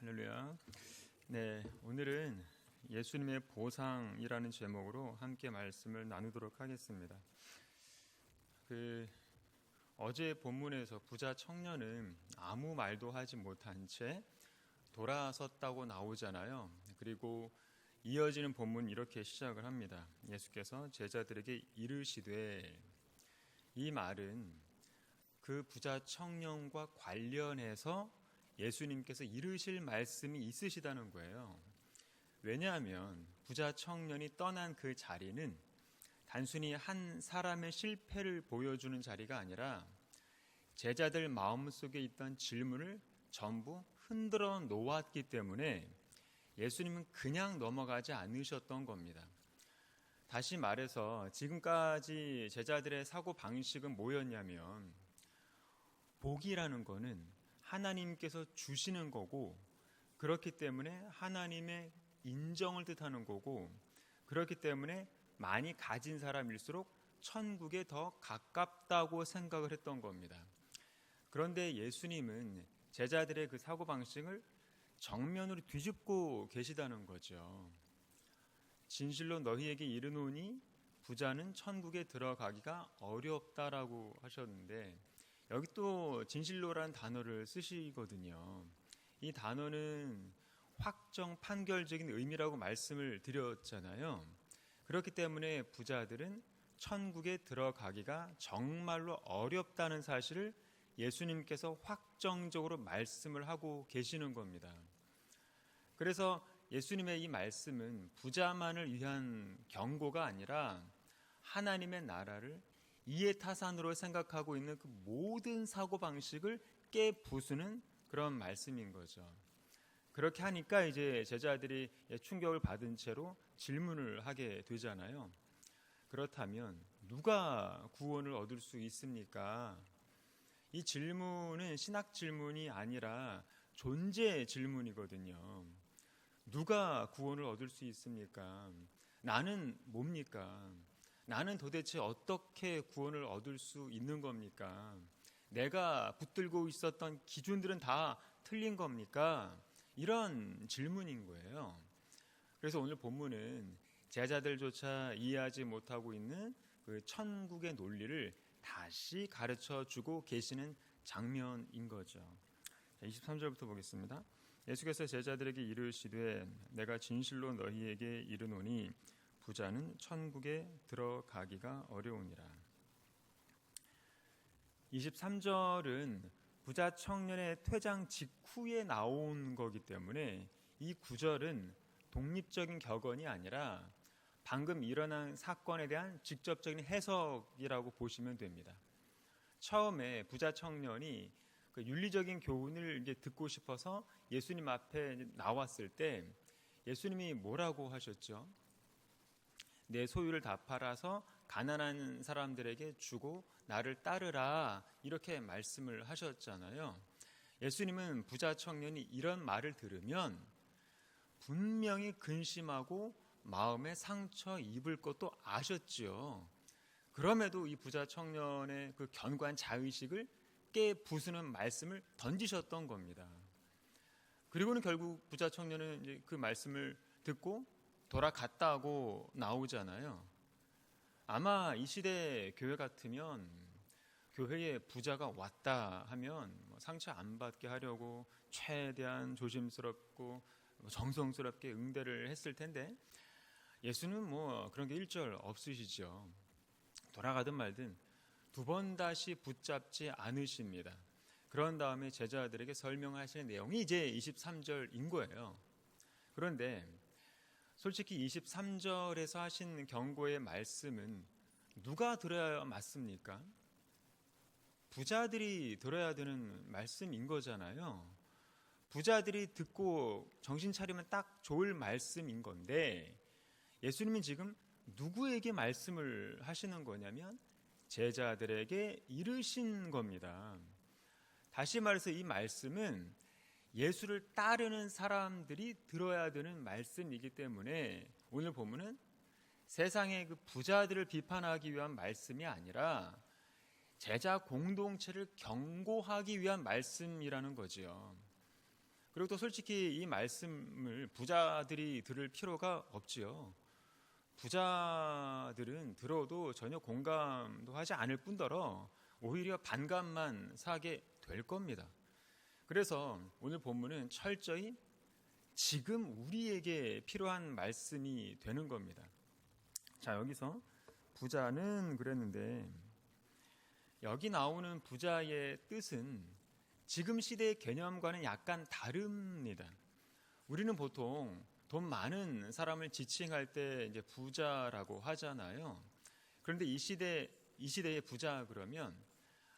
할렐루야. 네, 오늘은 예수님의 보상이라는 제목으로 함께 말씀을 나누도록 하겠습니다. 어제 본문에서 부자 청년은 아무 말도 하지 못한 채 돌아섰다고 나오잖아요. 그리고 이어지는 본문 이렇게 시작을 합니다. 예수께서 제자들에게 이르시되, 이 말은 그 부자 청년과 관련해서 예수님께서 이르실 말씀이 있으시다는 거예요. 왜냐하면 부자 청년이 떠난 그 자리는 단순히 한 사람의 실패를 보여주는 자리가 아니라 제자들 마음속에 있던 질문을 전부 흔들어 놓았기 때문에 예수님은 그냥 넘어가지 않으셨던 겁니다. 다시 말해서 지금까지 제자들의 사고방식은 뭐였냐면, 복이라는 거는 하나님께서 주시는 거고, 그렇기 때문에 하나님의 인정을 뜻하는 거고, 그렇기 때문에 많이 가진 사람일수록 천국에 더 가깝다고 생각을 했던 겁니다. 그런데 예수님은 제자들의 그 사고방식을 정면으로 뒤집고 계시다는 거죠. 진실로 너희에게 이르노니 부자는 천국에 들어가기가 어렵다라고 하셨는데, 여기 또 진실로라는 단어를 쓰시거든요. 이 단어는 확정 판결적인 의미라고 말씀을 드렸잖아요. 그렇기 때문에 부자들은 천국에 들어가기가 정말로 어렵다는 사실을 예수님께서 확정적으로 말씀을 하고 계시는 겁니다. 그래서 예수님의 이 말씀은 부자만을 위한 경고가 아니라 하나님의 나라를 이해타산으로 생각하고 있는 그 모든 사고방식을 깨부수는 그런 말씀인 거죠. 그렇게 하니까 이제 제자들이 충격을 받은 채로 질문을 하게 되잖아요. 그렇다면 누가 구원을 얻을 수 있습니까? 이 질문은 신학 질문이 아니라 존재 질문이거든요. 누가 구원을 얻을 수 있습니까? 나는 뭡니까? 나는 도대체 어떻게 구원을 얻을 수 있는 겁니까? 내가 붙들고 있었던 기준들은 다 틀린 겁니까? 이런 질문인 거예요. 그래서 오늘 본문은 제자들조차 이해하지 못하고 있는 그 천국의 논리를 다시 가르쳐 주고 계시는 장면인 거죠. 23절부터 보겠습니다. 예수께서 제자들에게 이르시되, 내가 진실로 너희에게 이르노니 부자는 천국에 들어가기가 어려우니라. 23절은 부자 청년의 퇴장 직후에 나온 거기 때문에 이 구절은 독립적인 격언이 아니라 방금 일어난 사건에 대한 직접적인 해석이라고 보시면 됩니다. 처음에 부자 청년이 그 윤리적인 교훈을 이제 듣고 싶어서 예수님 앞에 나왔을 때 예수님이 뭐라고 하셨죠? 내 소유를 다 팔아서 가난한 사람들에게 주고 나를 따르라, 이렇게 말씀을 하셨잖아요. 예수님은 부자 청년이 이런 말을 들으면 분명히 근심하고 마음에 상처 입을 것도 아셨지요. 그럼에도 이 부자 청년의 그 견고한 자의식을 깨부수는 말씀을 던지셨던 겁니다. 그리고는 결국 부자 청년은 이제 그 말씀을 듣고 돌아갔다고 나오잖아요. 아마 이 시대 교회 같으면 교회에 부자가 왔다 하면 상처 안 받게 하려고 최대한 조심스럽고 정성스럽게 응대를 했을 텐데, 예수는 그런 게 일절 없으시죠. 돌아가든 말든 두 번 다시 붙잡지 않으십니다. 그런 다음에 제자들에게 설명하시는 내용이 이제 23절인 거예요. 그런데 솔직히 23절에서 하신 경고의 말씀은 누가 들어야 맞습니까? 부자들이 들어야 되는 말씀인 거잖아요. 부자들이 듣고 정신 차리면 딱 좋을 말씀인 건데, 예수님은 지금 누구에게 말씀을 하시는 거냐면 제자들에게 이르신 겁니다. 다시 말해서 이 말씀은 예수를 따르는 사람들이 들어야 되는 말씀이기 때문에 오늘 본문은 세상의 그 부자들을 비판하기 위한 말씀이 아니라 제자 공동체를 경고하기 위한 말씀이라는 거지요. 그리고 또 솔직히 이 말씀을 부자들이 들을 필요가 없지요. 부자들은 들어도 전혀 공감도 하지 않을 뿐더러 오히려 반감만 사게 될 겁니다. 그래서 오늘 본문은 철저히 지금 우리에게 필요한 말씀이 되는 겁니다. 자, 여기서 부자는 그랬는데 여기 나오는 부자의 뜻은 지금 시대의 개념과는 약간 다릅니다. 우리는 보통 돈 많은 사람을 지칭할 때 이제 부자라고 하잖아요. 그런데 이 시대의 부자 그러면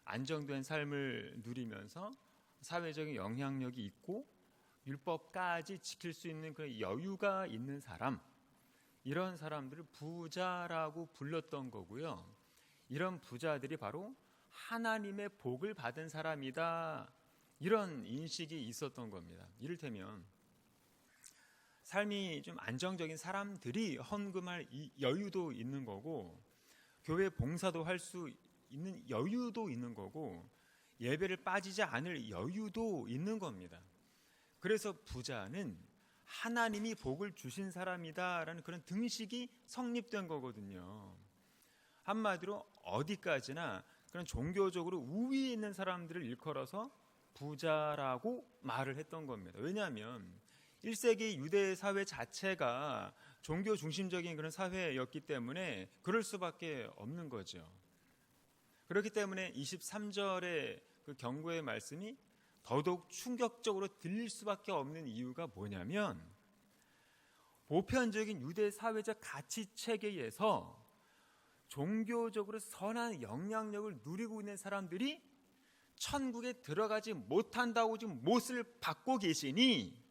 안정된 삶을 누리면서 사회적인 영향력이 있고 율법까지 지킬 수 있는 그런 여유가 있는 사람, 이런 사람들을 부자라고 불렀던 거고요. 이런 부자들이 바로 하나님의 복을 받은 사람이다, 이런 인식이 있었던 겁니다. 이를테면 삶이 좀 안정적인 사람들이 헌금할 이 여유도 있는 거고, 교회 봉사도 할 수 있는 여유도 있는 거고, 예배를 빠지지 않을 여유도 있는 겁니다. 그래서 부자는 하나님이 복을 주신 사람이다라는 그런 등식이 성립된 거거든요. 한마디로 어디까지나 그런 종교적으로 우위에 있는 사람들을 일컬어서 부자라고 말을 했던 겁니다. 왜냐하면 1세기 유대 사회 자체가 종교 중심적인 그런 사회였기 때문에 그럴 수밖에 없는 거죠. 그렇기 때문에 23절의 그 경고의 말씀이 더더욱 충격적으로 들릴 수밖에 없는 이유가 뭐냐면, 보편적인 유대 사회적 가치 체계에서 종교적으로 선한 영향력을 누리고 있는 사람들이 천국에 들어가지 못한다고 지금 못을 받고 계시니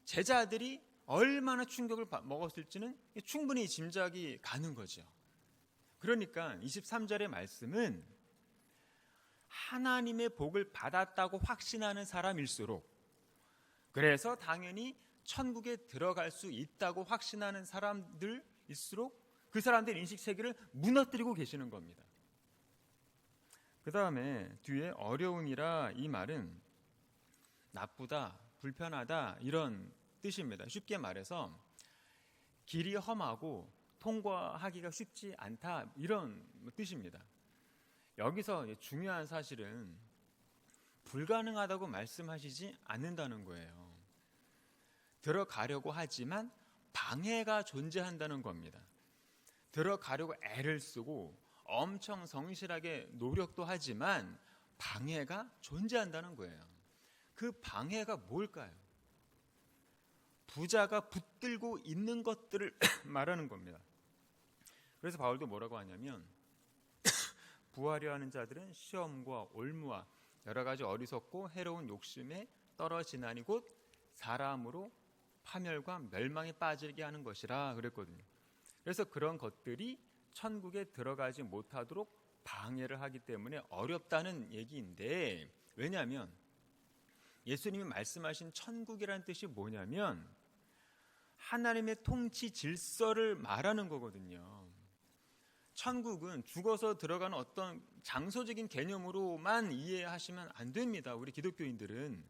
제자들이 얼마나 충격을 먹었을지는 충분히 짐작이 가는 거죠. 그러니까 23절의 말씀은 하나님의 복을 받았다고 확신하는 사람일수록, 그래서 당연히 천국에 들어갈 수 있다고 확신하는 사람들일수록 그 사람들 인식체계를 무너뜨리고 계시는 겁니다. 그 다음에 뒤에 어려움이라, 이 말은 나쁘다, 불편하다, 이런 뜻입니다. 쉽게 말해서 길이 험하고 통과하기가 쉽지 않다, 이런 뜻입니다. 여기서 중요한 사실은 불가능하다고 말씀하시지 않는다는 거예요. 들어가려고 하지만 방해가 존재한다는 겁니다. 들어가려고 애를 쓰고 엄청 성실하게 노력도 하지만 방해가 존재한다는 거예요. 그 방해가 뭘까요? 부자가 붙들고 있는 것들을 말하는 겁니다. 그래서 바울도 뭐라고 하냐면, 부하려 하는 자들은 시험과 올무와 여러 가지 어리석고 해로운 욕심에 떨어지나니 곧 사람으로 파멸과 멸망에 빠지게 하는 것이라 그랬거든요. 그래서 그런 것들이 천국에 들어가지 못하도록 방해를 하기 때문에 어렵다는 얘기인데, 왜냐하면 예수님이 말씀하신 천국이라는 뜻이 뭐냐면 하나님의 통치 질서를 말하는 거거든요. 천국은 죽어서 들어가는 어떤 장소적인 개념으로만 이해하시면 안 됩니다. 우리 기독교인들은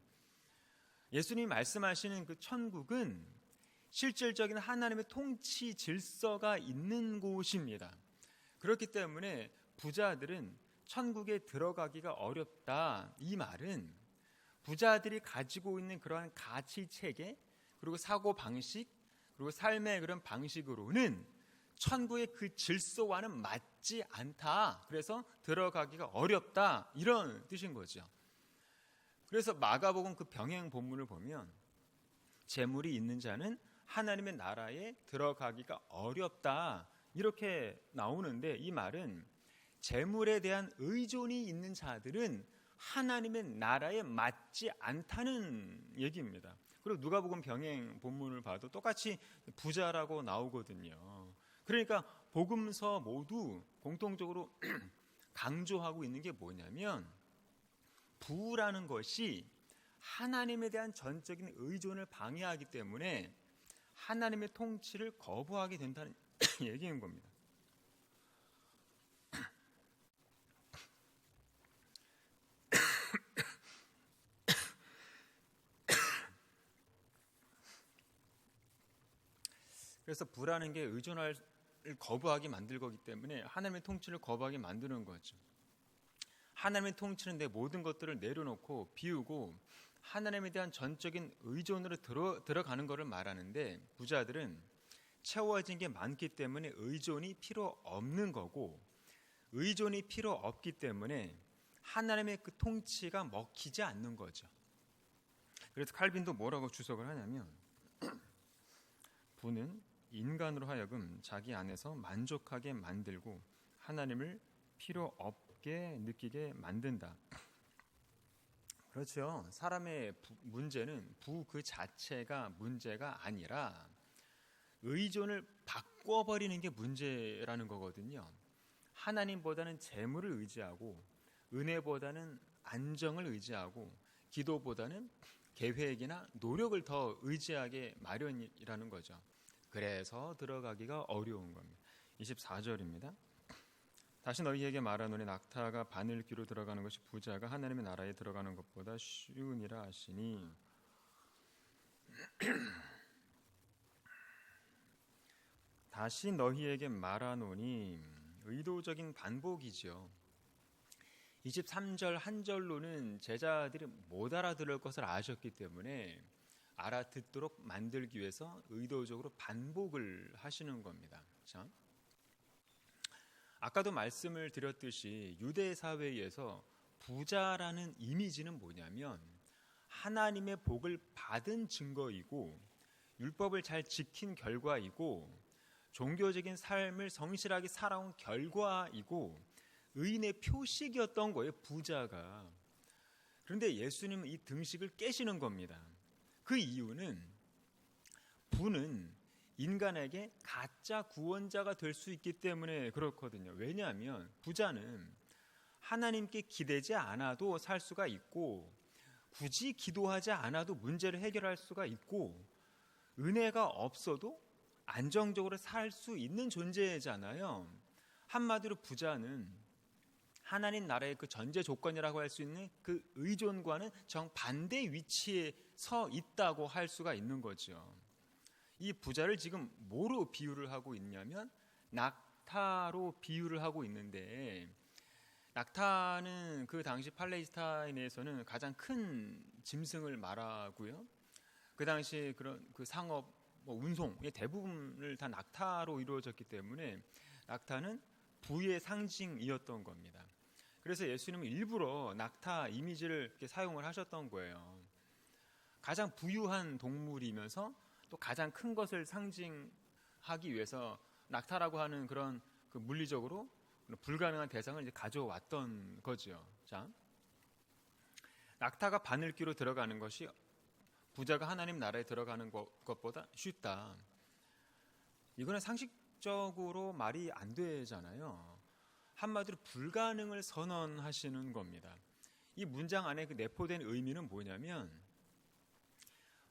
예수님이 말씀하시는 그 천국은 실질적인 하나님의 통치 질서가 있는 곳입니다. 그렇기 때문에 부자들은 천국에 들어가기가 어렵다, 이 말은 부자들이 가지고 있는 그러한 가치 체계, 그리고 사고 방식, 그리고 삶의 그런 방식으로는 천국의 그 질서와는 맞지 않다, 그래서 들어가기가 어렵다, 이런 뜻인 거죠. 그래서 마가복음 그 병행 본문을 보면 재물이 있는 자는 하나님의 나라에 들어가기가 어렵다, 이렇게 나오는데, 이 말은 재물에 대한 의존이 있는 자들은 하나님의 나라에 맞지 않다는 얘기입니다. 그리고 누가복음 병행 본문을 봐도 똑같이 부자라고 나오거든요. 그러니까 복음서 모두 공통적으로 강조하고 있는 게 뭐냐면, 부라는 것이 하나님에 대한 전적인 의존을 방해하기 때문에 하나님의 통치를 거부하게 된다는 얘기인 겁니다. 그래서 부라는 게 의존을 거부하게 만들 거기 때문에 하나님의 통치를 거부하게 만드는 거죠. 하나님의 통치는 내 모든 것들을 내려놓고 비우고 하나님에 대한 전적인 의존으로 들어가는 것을 말하는데, 부자들은 채워진 게 많기 때문에 의존이 필요 없는 거고, 의존이 필요 없기 때문에 하나님의 그 통치가 먹히지 않는 거죠. 그래서 칼빈도 뭐라고 주석을 하냐면, 부는 인간으로 하여금 자기 안에서 만족하게 만들고 하나님을 필요 없게 느끼게 만든다. 그렇죠. 사람의 문제는 부 그 자체가 문제가 아니라 의존을 바꿔버리는 게 문제라는 거거든요. 하나님보다는 재물을 의지하고, 은혜보다는 안정을 의지하고, 기도보다는 계획이나 노력을 더 의지하게 마련이라는 거죠. 그래서 들어가기가 어려운 겁니다. 24절입니다. 다시 너희에게 말하노니 낙타가 바늘귀로 들어가는 것이 부자가 하나님의 나라에 들어가는 것보다 쉬우니라 하시니. 다시 너희에게 말하노니 의도적인 반복이죠. 23절 한 절로는 제자들이 못 알아들을 것을 아셨기 때문에 알아듣도록 만들기 위해서 의도적으로 반복을 하시는 겁니다. 자, 아까도 말씀을 드렸듯이 유대 사회에서 부자라는 이미지는 뭐냐면 하나님의 복을 받은 증거이고, 율법을 잘 지킨 결과이고, 종교적인 삶을 성실하게 살아온 결과이고, 의인의 표식이었던 거예요, 부자가. 그런데 예수님은 이 등식을 깨시는 겁니다. 그 이유는 부는 인간에게 가짜 구원자가 될 수 있기 때문에 그렇거든요. 왜냐하면 부자는 하나님께 기대지 않아도 살 수가 있고, 굳이 기도하지 않아도 문제를 해결할 수가 있고, 은혜가 없어도 안정적으로 살 수 있는 존재잖아요. 한마디로 부자는 하나님 나라의 그 전제 조건이라고 할 수 있는 그 의존과는 정반대 위치에 서 있다고 할 수가 있는 거죠. 이 부자를 지금 뭐로 비유를 하고 있냐면 낙타로 비유를 하고 있는데, 낙타는 그 당시 팔레스타인에서는 가장 큰 짐승을 말하고요. 그 당시 그런 그 상업, 운송의 대부분을 다 낙타로 이루어졌기 때문에 낙타는 부의 상징이었던 겁니다. 그래서 예수님은 일부러 낙타 이미지를 이렇게 사용을 하셨던 거예요. 가장 부유한 동물이면서 또 가장 큰 것을 상징하기 위해서 낙타라고 하는 그런 그 물리적으로 불가능한 대상을 이제 가져왔던 거죠. 자, 낙타가 바늘귀로 들어가는 것이 부자가 하나님 나라에 들어가는 것보다 쉽다. 이거는 상식적으로 말이 안 되잖아요. 한마디로 불가능을 선언하시는 겁니다. 이 문장 안에 그 내포된 의미는 뭐냐면,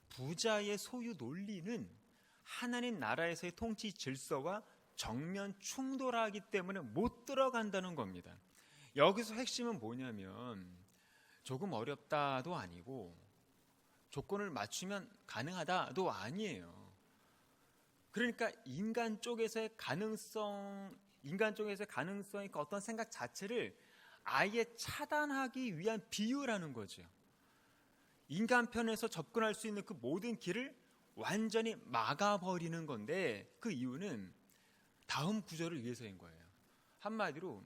부자의 소유 논리는 하나님 나라에서의 통치 질서와 정면 충돌하기 때문에 못 들어간다는 겁니다. 여기서 핵심은 뭐냐면 조금 어렵다도 아니고 조건을 맞추면 가능하다도 아니에요. 그러니까 인간 쪽에서의 가능성이 그 어떤 생각 자체를 아예 차단하기 위한 비유라는 거죠. 인간 편에서 접근할 수 있는 그 모든 길을 완전히 막아버리는 건데, 그 이유는 다음 구절을 위해서인 거예요. 한마디로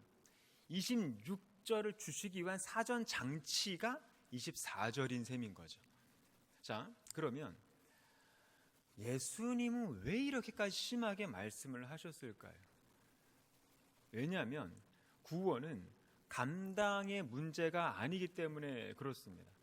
26절을 주시기 위한 사전 장치가 24절인 셈인 거죠. 자, 그러면 예수님은 왜 이렇게까지 심하게 말씀을 하셨을까요? 왜냐하면 구원은 감당의 문제가 아니기 때문에 그렇습니다.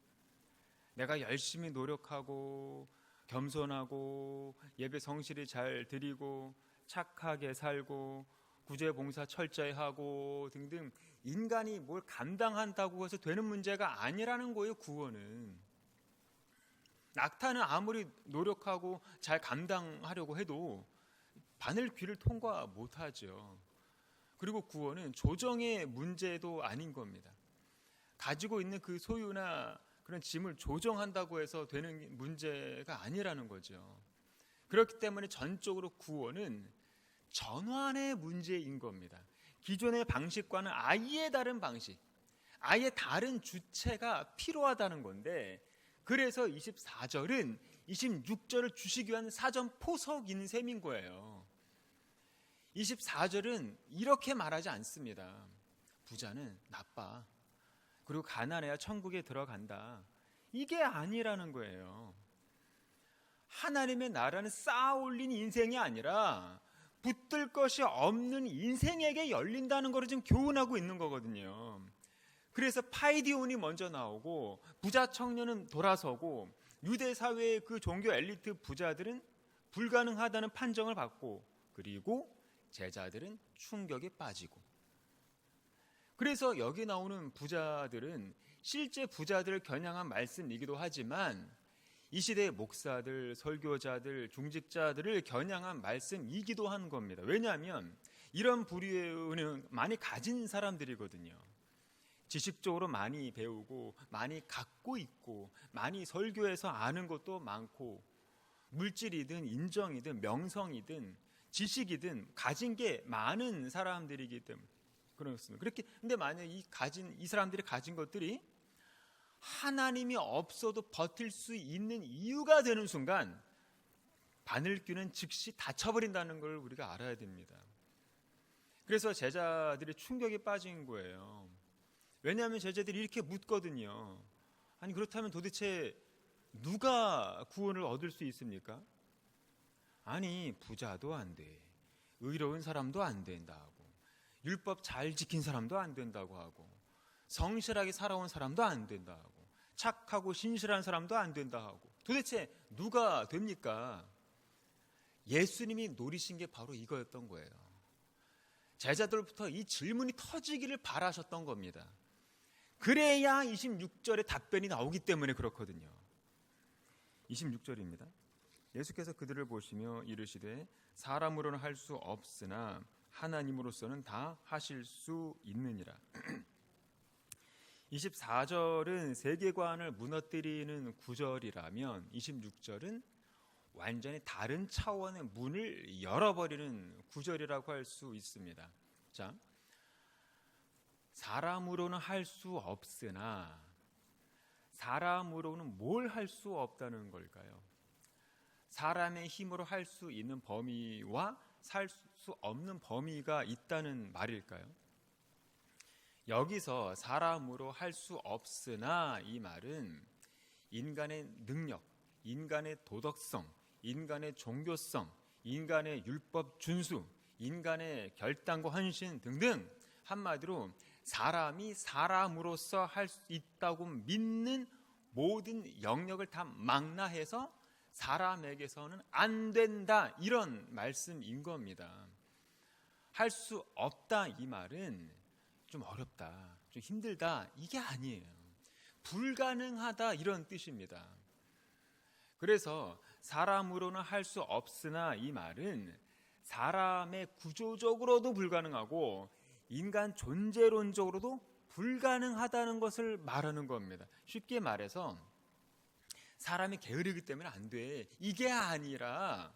내가 열심히 노력하고 겸손하고 예배 성실히 잘 드리고 착하게 살고 구제봉사 철저히 하고 등등 인간이 뭘 감당한다고 해서 되는 문제가 아니라는 거예요. 구원은. 낙타는 아무리 노력하고 잘 감당하려고 해도 바늘귀를 통과 못하죠. 그리고 구원은 조정의 문제도 아닌 겁니다. 가지고 있는 그 소유나 그런 짐을 조정한다고 해서 되는 문제가 아니라는 거죠. 그렇기 때문에 전적으로 구원은 전환의 문제인 겁니다. 기존의 방식과는 아예 다른 방식, 아예 다른 주체가 필요하다는 건데, 그래서 24절은 26절을 주시기 위한 사전 포석인 셈인 거예요. 24절은 이렇게 말하지 않습니다. 부자는 나빠, 그리고 가난해야 천국에 들어간다, 이게 아니라는 거예요. 하나님의 나라는 쌓아 올린 인생이 아니라 붙들 것이 없는 인생에게 열린다는 것을 지금 교훈하고 있는 거거든요. 그래서 파이디온이 먼저 나오고 부자 청년은 돌아서고 유대 사회의 그 종교 엘리트 부자들은 불가능하다는 판정을 받고, 그리고 제자들은 충격에 빠지고. 그래서 여기 나오는 부자들은 실제 부자들을 겨냥한 말씀이기도 하지만 이 시대의 목사들, 설교자들, 중직자들을 겨냥한 말씀이기도 한 겁니다. 왜냐하면 이런 부류의 은혜는 많이 가진 사람들이거든요. 지식적으로 많이 배우고 많이 갖고 있고 많이 설교해서 아는 것도 많고, 물질이든 인정이든 명성이든 지식이든 가진 게 많은 사람들이기 때문에 그렇습니다. 그렇게 근데 만약 이 사람들이 가진 것들이 하나님이 없어도 버틸 수 있는 이유가 되는 순간 바늘귀는 즉시 닫혀버린다는 걸 우리가 알아야 됩니다. 그래서 제자들이 충격에 빠진 거예요. 왜냐하면 제자들이 이렇게 묻거든요. 아니, 그렇다면 도대체 누가 구원을 얻을 수 있습니까? 아니, 부자도 안 돼, 의로운 사람도 안 된다고, 율법 잘 지킨 사람도 안 된다고 하고, 성실하게 살아온 사람도 안 된다 하고, 착하고 신실한 사람도 안 된다 하고, 도대체 누가 됩니까? 예수님이 노리신 게 바로 이거였던 거예요. 제자들부터 이 질문이 터지기를 바라셨던 겁니다. 그래야 26절에 답변이 나오기 때문에 그렇거든요. 26절입니다. 예수께서 그들을 보시며 이르시되 사람으로는 할 수 없으나 하나님으로서는 다 하실 수 있느니라. 24절은 세계관을 무너뜨리는 구절이라면 26절은 완전히 다른 차원의 문을 열어버리는 구절이라고 할 수 있습니다. 자, 사람으로는 할 수 없으나, 사람으로는 뭘 할 수 없다는 걸까요? 사람의 힘으로 할 수 있는 범위와 살 수 없는 범위가 있다는 말일까요? 여기서 사람으로 할 수 없으나 이 말은 인간의 능력, 인간의 도덕성, 인간의 종교성, 인간의 율법 준수, 인간의 결단과 헌신 등등, 한마디로 사람이 사람으로서 할 수 있다고 믿는 모든 영역을 다 망라해서 사람에게서는 안 된다, 이런 말씀인 겁니다. 할 수 없다 이 말은 좀 어렵다, 좀 힘들다, 이게 아니에요. 불가능하다, 이런 뜻입니다. 그래서 사람으로는 할 수 없으나 이 말은 사람의 구조적으로도 불가능하고 인간 존재론적으로도 불가능하다는 것을 말하는 겁니다. 쉽게 말해서 사람이 게으르기 때문에 안 돼, 이게 아니라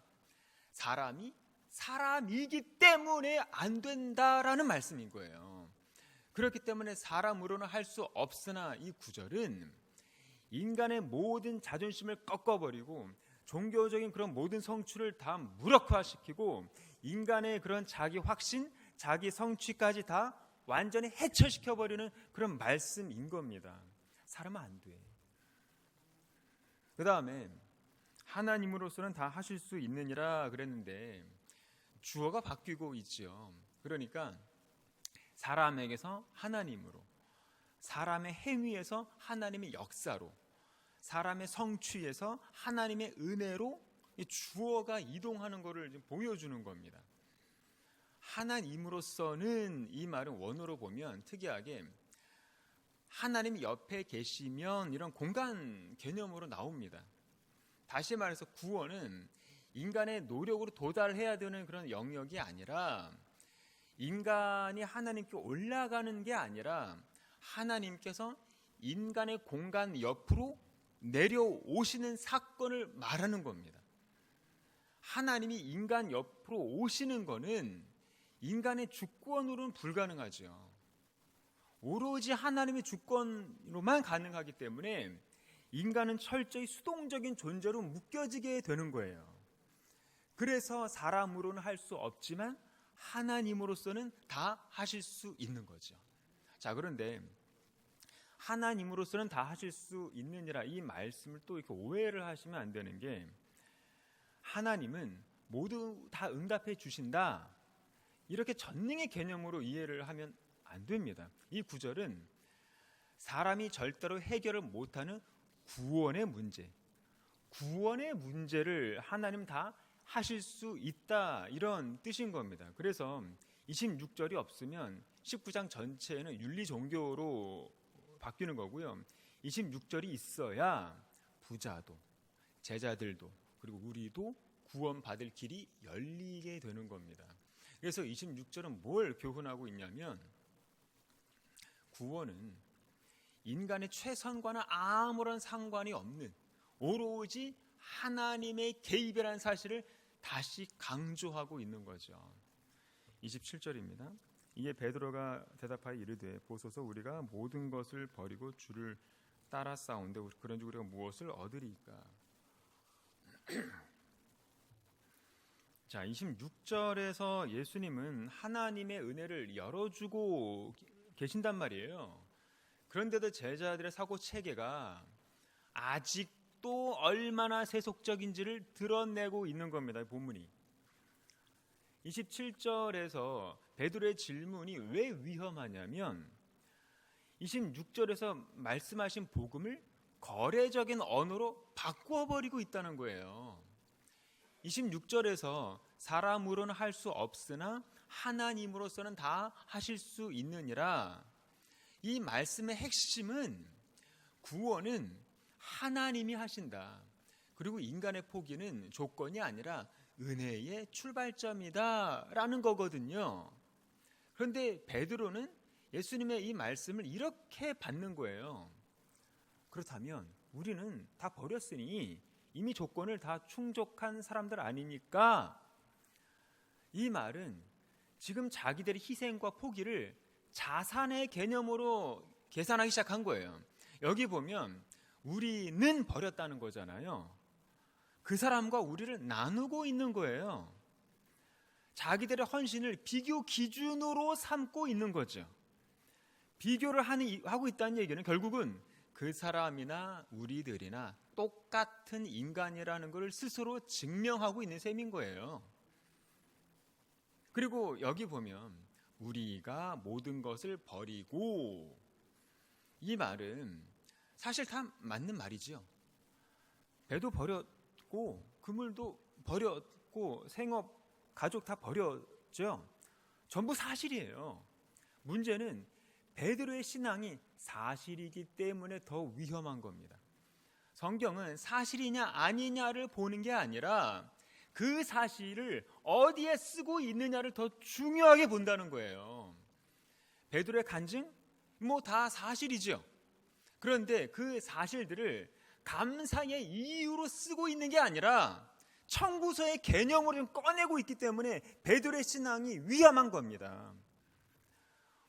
사람이 사람이기 때문에 안 된다라는 말씀인 거예요. 그렇기 때문에 사람으로는 할 수 없으나 이 구절은 인간의 모든 자존심을 꺾어버리고 종교적인 그런 모든 성취를 다 무력화시키고 인간의 그런 자기 확신, 자기 성취까지 다 완전히 해체시켜버리는 그런 말씀인 겁니다. 사람은 안 돼. 그 다음에 하나님으로서는 다 하실 수 있느니라 그랬는데 주어가 바뀌고 있죠. 그러니까 사람에게서 하나님으로, 사람의 행위에서 하나님의 역사로, 사람의 성취에서 하나님의 은혜로 이 주어가 이동하는 것을 보여주는 겁니다. 하나님으로서는 이 말은 원어로 보면 특이하게 하나님이 옆에 계시면 이런 공간 개념으로 나옵니다. 다시 말해서 구원은 인간의 노력으로 도달해야 되는 그런 영역이 아니라, 인간이 하나님께 올라가는 게 아니라 하나님께서 인간의 공간 옆으로 내려오시는 사건을 말하는 겁니다. 하나님이 인간 옆으로 오시는 거는 인간의 주권으로는 불가능하죠. 오로지 하나님의 주권으로만 가능하기 때문에 인간은 철저히 수동적인 존재로 묶여지게 되는 거예요. 그래서 사람으로는 할 수 없지만 하나님으로서는 다 하실 수 있는 거죠. 자, 그런데 하나님으로서는 다 하실 수 있느니라, 이 말씀을 또 이렇게 오해를 하시면 안 되는 게, 하나님은 모두 다 응답해 주신다, 이렇게 전능의 개념으로 이해를 하면 안 됩니다. 이 구절은 사람이 절대로 해결을 못하는 구원의 문제를 하나님 다 하실 수 있다, 이런 뜻인 겁니다. 그래서 26절이 없으면 19장 전체는 윤리 종교로 바뀌는 거고요. 26절이 있어야 부자도, 제자들도, 그리고 우리도 구원받을 길이 열리게 되는 겁니다. 그래서 26절은 뭘 교훈하고 있냐면, 구원은 인간의 최선과는 아무런 상관이 없는 오로지 하나님의 개입이라는 사실을 다시 강조하고 있는 거죠. 27절입니다. 이에 베드로가 대답하여 이르되 보소서, 우리가 모든 것을 버리고 주를 따라 싸운데 그런즉 우리가 무엇을 얻으리까? 자, 26절에서 예수님은 하나님의 은혜를 열어주고 계신단 말이에요. 그런데도 제자들의 사고 체계가 아직도 얼마나 세속적인지를 드러내고 있는 겁니다. 본문이 27절에서 베드로의 질문이 왜 위험하냐면, 26절에서 말씀하신 복음을 거래적인 언어로 바꾸어버리고 있다는 거예요. 26절에서 사람으로는 할 수 없으나 하나님으로서는 다 하실 수 있느니라, 이 말씀의 핵심은 구원은 하나님이 하신다, 그리고 인간의 포기는 조건이 아니라 은혜의 출발점이다 라는 거거든요. 그런데 베드로는 예수님의 이 말씀을 이렇게 받는 거예요. 그렇다면 우리는 다 버렸으니 이미 조건을 다 충족한 사람들 아니니까, 이 말은 지금 자기들의 희생과 포기를 자산의 개념으로 계산하기 시작한 거예요. 여기 보면 우리는 버렸다는 거잖아요. 그 사람과 우리를 나누고 있는 거예요. 자기들의 헌신을 비교 기준으로 삼고 있는 거죠. 비교를 하고 있다는 얘기는 결국은 그 사람이나 우리들이나 똑같은 인간이라는 걸 스스로 증명하고 있는 셈인 거예요. 그리고 여기 보면 우리가 모든 것을 버리고, 이 말은 사실 다 맞는 말이지요. 배도 버렸고 그물도 버렸고 생업, 가족 다 버렸죠. 전부 사실이에요. 문제는 베드로의 신앙이 사실이기 때문에 더 위험한 겁니다. 성경은 사실이냐 아니냐를 보는 게 아니라 그 사실을 어디에 쓰고 있느냐를 더 중요하게 본다는 거예요. 베드로의 간증? 뭐 다 사실이죠. 그런데 그 사실들을 감사의 이유로 쓰고 있는 게 아니라 청구서의 개념으로 좀 꺼내고 있기 때문에 베드로의 신앙이 위험한 겁니다.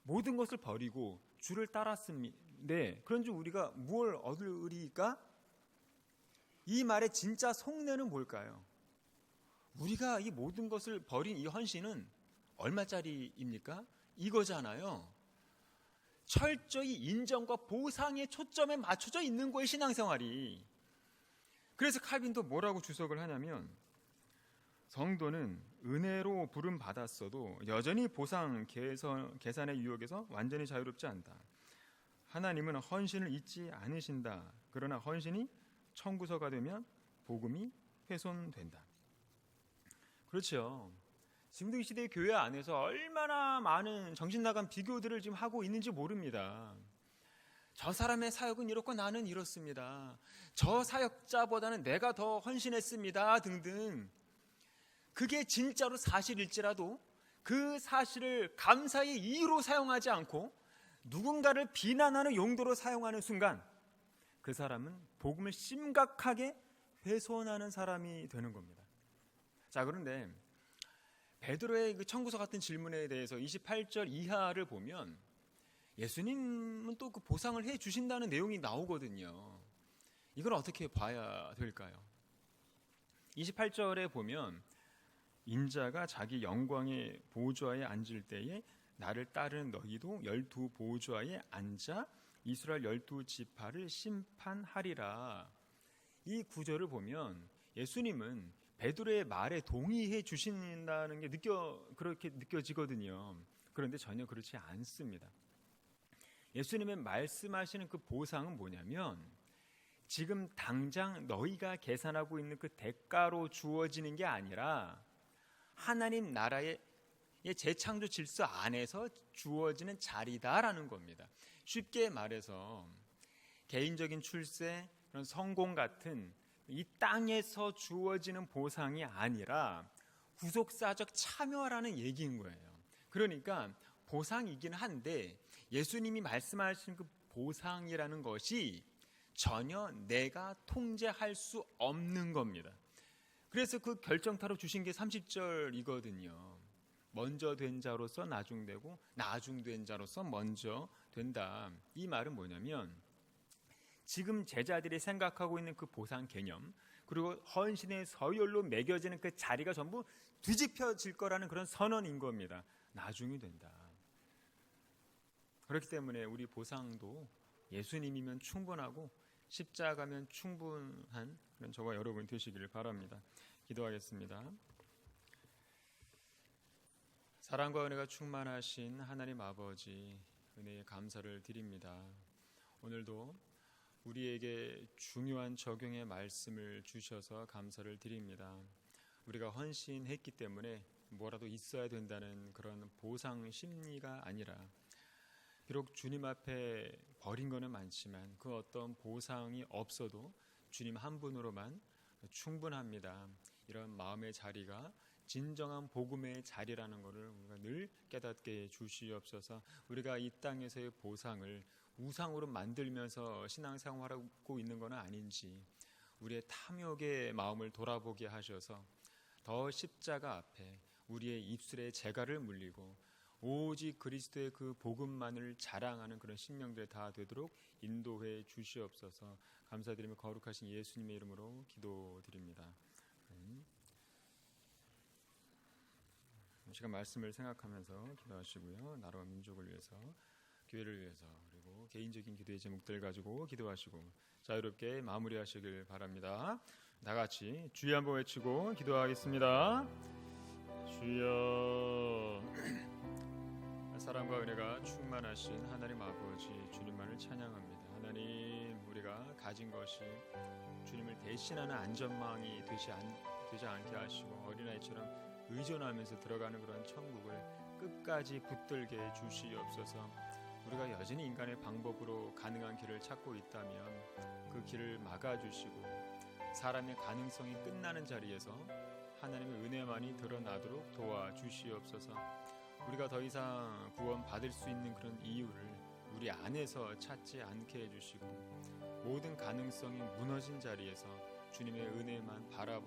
모든 것을 버리고 주를 따랐습니다. 네, 그런즉 우리가 무엇을 얻으리까? 이 말의 진짜 속내는 뭘까요? 우리가 이 모든 것을 버린 이 헌신은 얼마짜리입니까? 이거잖아요. 철저히 인정과 보상의 초점에 맞춰져 있는 거예요, 신앙생활이. 그래서 칼빈도 뭐라고 주석을 하냐면, 성도는 은혜로 부름 받았어도 여전히 보상 계산의 유혹에서 완전히 자유롭지 않다. 하나님은 헌신을 잊지 않으신다. 그러나 헌신이 청구서가 되면 복음이 훼손된다. 그렇죠. 지금도 이 시대의 교회 안에서 얼마나 많은 정신나간 비교들을 지금 하고 있는지 모릅니다. 저 사람의 사역은 이렇고 나는 이렇습니다. 저 사역자보다는 내가 더 헌신했습니다. 등등. 그게 진짜로 사실일지라도 그 사실을 감사의 이유로 사용하지 않고 누군가를 비난하는 용도로 사용하는 순간 그 사람은 복음을 심각하게 훼손하는 사람이 되는 겁니다. 자, 그런데 베드로의 그 청구서 같은 질문에 대해서 28절 이하를 보면 예수님은 또 그 보상을 해 주신다는 내용이 나오거든요. 이걸 어떻게 봐야 될까요? 28절에 보면 인자가 자기 영광의 보좌에 앉을 때에 나를 따르는 너희도 12 보좌에 앉아 이스라엘 12지파를 심판하리라. 이 구절을 보면 예수님은 베드로의 말에 동의해 주신다는 게 그렇게 느껴지거든요. 그런데 전혀 그렇지 않습니다. 예수님의 말씀하시는 그 보상은 뭐냐면 지금 당장 너희가 계산하고 있는 그 대가로 주어지는 게 아니라 하나님 나라의 재창조 질서 안에서 주어지는 자리다라는 겁니다. 쉽게 말해서 개인적인 출세, 그런 성공 같은 이 땅에서 주어지는 보상이 아니라 구속사적 참여라는 얘기인 거예요. 그러니까 보상이긴 한데 예수님이 말씀하신 그 보상이라는 것이 전혀 내가 통제할 수 없는 겁니다. 그래서 그 결정타로 주신 게 30절이거든요. 먼저 된 자로서 나중되고 나중된 자로서 먼저 된다. 이 말은 뭐냐면 지금 제자들이 생각하고 있는 그 보상 개념, 그리고 헌신의 서열로 매겨지는 그 자리가 전부 뒤집혀질 거라는 그런 선언인 겁니다. 나중이 된다. 그렇기 때문에 우리 보상도 예수님이면 충분하고 십자가면 충분한 그런 저와 여러분 되시기를 바랍니다. 기도하겠습니다. 사랑과 은혜가 충만하신 하나님 아버지, 은혜에 감사를 드립니다. 오늘도 우리에게 중요한 적용의 말씀을 주셔서 감사를 드립니다. 우리가 헌신했기 때문에 뭐라도 있어야 된다는 그런 보상 심리가 아니라 비록 주님 앞에 버린 거는 많지만 그 어떤 보상이 없어도 주님 한 분으로만 충분합니다. 이런 마음의 자리가 진정한 복음의 자리라는 것을 우리가 늘 깨닫게 주시옵소서. 우리가 이 땅에서의 보상을 우상으로 만들면서 신앙생활하고 있는 것은 아닌지 우리의 탐욕의 마음을 돌아보게 하셔서 더 십자가 앞에 우리의 입술에 재갈을 물리고 오직 그리스도의 그 복음만을 자랑하는 그런 신명들 다 되도록 인도해 주시옵소서. 감사드리며 거룩하신 예수님의 이름으로 기도드립니다. 시간 말씀을 생각하면서 기도하시고요. 나라와 민족을 위해서, 교회를 위해서, 그리고 개인적인 기도의 제목들 가지고 기도하시고 자유롭게 마무리하시길 바랍니다. 다 같이 주여 한번 외치고 기도하겠습니다. 주여. 사랑과 은혜가 충만하신 하나님 아버지, 주님만을 찬양합니다. 하나님, 우리가 가진 것이 주님을 대신하는 안전망이 되지 않게 하시고 어린아이처럼 의존하면서 들어가는 그런 천국을 끝까지 붙들게 주시옵소서. 우리가 여전히 인간의 방법으로 가능한 길을 찾고 있다면 그 길을 막아주시고 사람의 가능성이 끝나는 자리에서 하나님의 은혜만이 드러나도록 도와주시옵소서. 우리가 더 이상 구원받을 수 있는 그런 이유를 우리 안에서 찾지 않게 해주시고 모든 가능성이 무너진 자리에서 주님의 은혜만 바라보